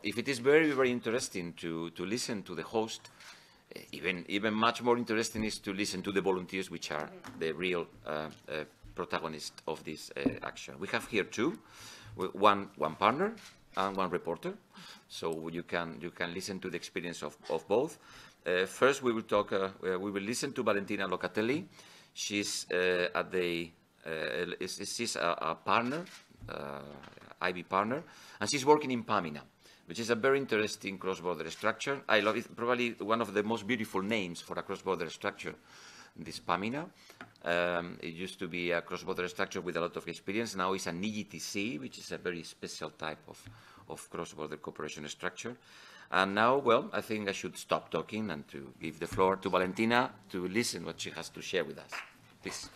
if it is very, very interesting to listen to the host, even much more interesting is to listen to the volunteers, which are the real protagonists of this action. We have here two, one partner and one reporter, so you can listen to the experience of both. First, we will talk. We will listen to Valentina Locatelli. She's she's a partner, IB partner, and she's working in Pamina, which is a very interesting cross-border structure. I love it. Probably one of the most beautiful names for a cross-border structure, this Pamina. It used to be a cross-border structure with a lot of experience. Now it's an EGTC, which is a very special type of cross-border cooperation structure. And now, well, I think I should stop talking and to give the floor to Valentina to listen what she has to share with us. Please.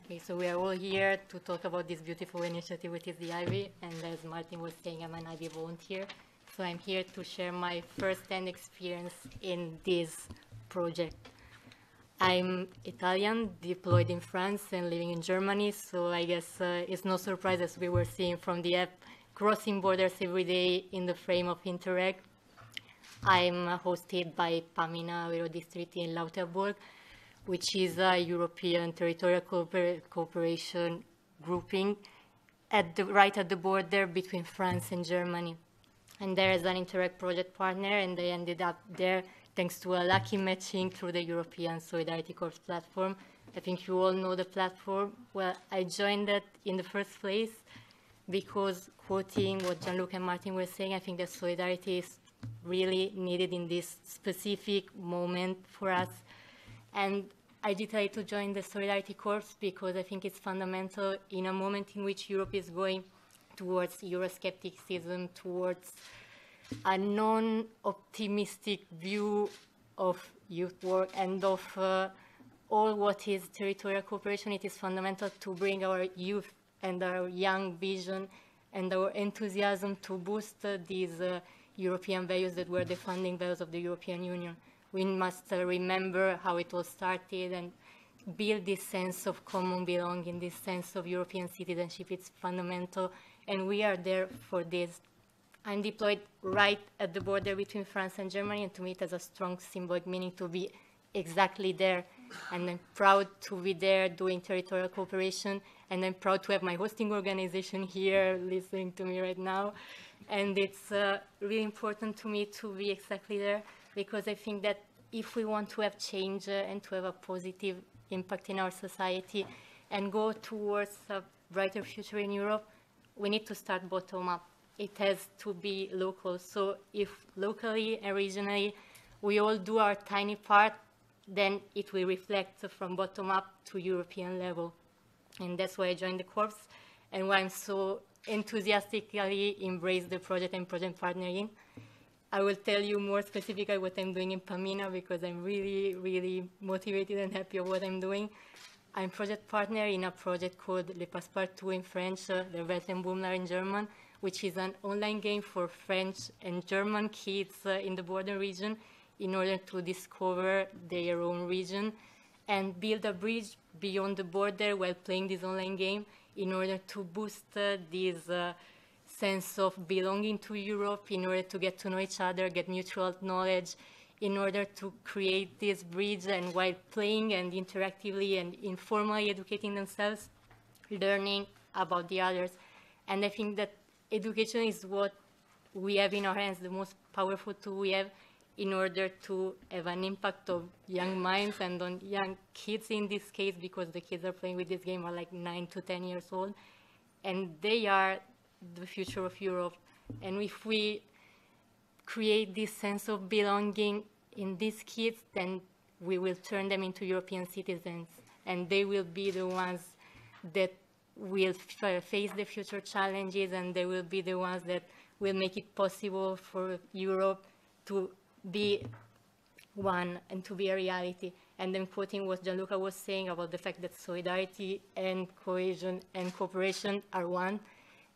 Okay, so we are all here to talk about this beautiful initiative, which is the IB, and as Martin was saying, I'm an IB volunteer. So I'm here to share my first-hand experience in this project. I'm Italian, deployed in France and living in Germany, so I guess it's no surprise, as we were seeing from the app, crossing borders every day in the frame of INTERREG. I'm hosted by Pamina Eurodistrict in Lauterburg, which is a European territorial cooperation grouping right at the border between France and Germany. And there is an INTERREG project partner, and they ended up there thanks to a lucky matching through the European Solidarity Corps platform. I think you all know the platform. Well, I joined that in the first place because, quoting what Jean-Luc and Martin were saying, I think that solidarity is really needed in this specific moment for us. And I decided to join the Solidarity Corps because I think it's fundamental in a moment in which Europe is going towards Euroscepticism, towards a non-optimistic view of youth work and of all what is territorial cooperation. It is fundamental to bring our youth and our young vision and our enthusiasm to boost these European values that were the founding values of the European Union. We must remember how it all started and build this sense of common belonging, this sense of European citizenship. It's fundamental, and we are there for this. I'm deployed right at the border between France and Germany, and to me it has a strong symbolic meaning to be exactly there. And I'm proud to be there doing territorial cooperation, and I'm proud to have my hosting organization here listening to me right now. And it's really important to me to be exactly there, because I think that if we want to have change and to have a positive impact in our society and go towards a brighter future in Europe, we need to start bottom up. It has to be local. So if locally and regionally we all do our tiny part, then it will reflect from bottom up to European level. And that's why I joined the Corps, and why I'm so enthusiastically embrace the project and project partnering. I will tell you more specifically what I'm doing in Pamina, because I'm really, really motivated and happy of what I'm doing. I'm project partner in a project called Le Passepartout in French, the Weltenbummler in German, which is an online game for French and German kids in the border region in order to discover their own region and build a bridge beyond the border while playing this online game in order to boost this sense of belonging to Europe, in order to get to know each other, get mutual knowledge, in order to create this bridge, and while playing and interactively and informally educating themselves, learning about the others. And I think that education is what we have in our hands, the most powerful tool we have in order to have an impact on young minds and on young kids in this case, because the kids are playing with this game are like 9 to 10 years old, and they are the future of Europe. And if we create this sense of belonging in these kids, then we will turn them into European citizens, and they will be the ones that will face the future challenges, and they will be the ones that will make it possible for Europe to be one and to be a reality. And then quoting what Gianluca was saying about the fact that solidarity and cohesion and cooperation are one,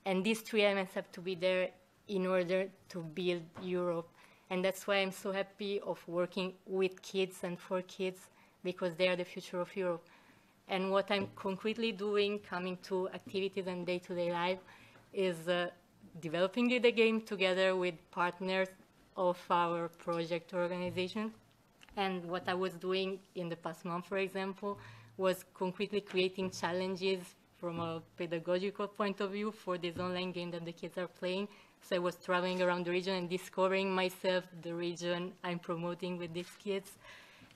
and these three elements have to be there in order to build Europe. And that's why I'm so happy of working with kids and for kids, because they are the future of Europe. And what I'm concretely doing, coming to activities and day-to-day life, is developing the game together with partners of our project organization. And what I was doing in the past month, for example, was concretely creating challenges from a pedagogical point of view for this online game that the kids are playing. So I was traveling around the region and discovering myself, the region I'm promoting with these kids.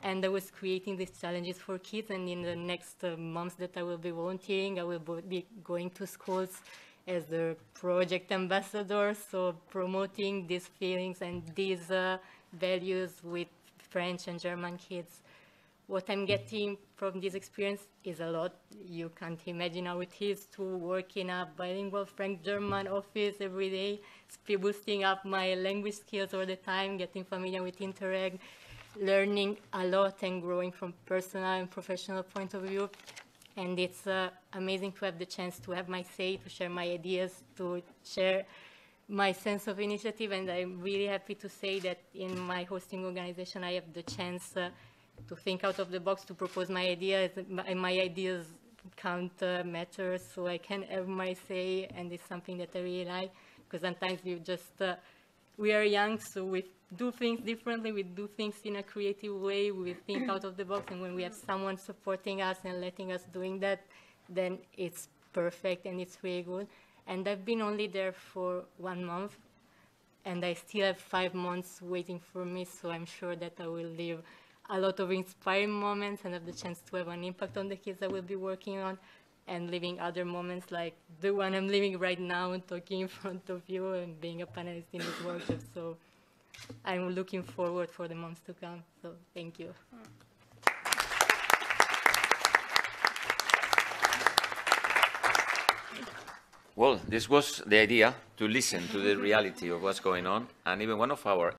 And I was creating these challenges for kids. And in the next months that I will be volunteering, I will be going to schools as the project ambassador, so promoting these feelings and these values with French and German kids. What I'm getting from this experience is a lot. You can't imagine how it is to work in a bilingual French-German office every day, boosting up my language skills all the time, getting familiar with INTERREG, learning a lot and growing from personal and professional point of view. And it's amazing to have the chance to have my say, to share my ideas, to share my sense of initiative. And I'm really happy to say that in my hosting organization, I have the chance to think out of the box, to propose my ideas. My ideas can't matter, so I can have my say, and it's something that I really like, because sometimes you just, we are young, so we do things differently, we do things in a creative way, we think out of the box, and when we have someone supporting us and letting us doing that, then it's perfect and it's really good. And I've been only there for 1 month, and I still have 5 months waiting for me, so I'm sure that I will live a lot of inspiring moments and have the chance to have an impact on the kids I will be working on, and living other moments like the one I'm living right now, talking in front of you and being a panelist in this workshop. So I'm looking forward for the months to come. So thank you. Well, this was the idea, to listen to the reality of what's going on. And even one of our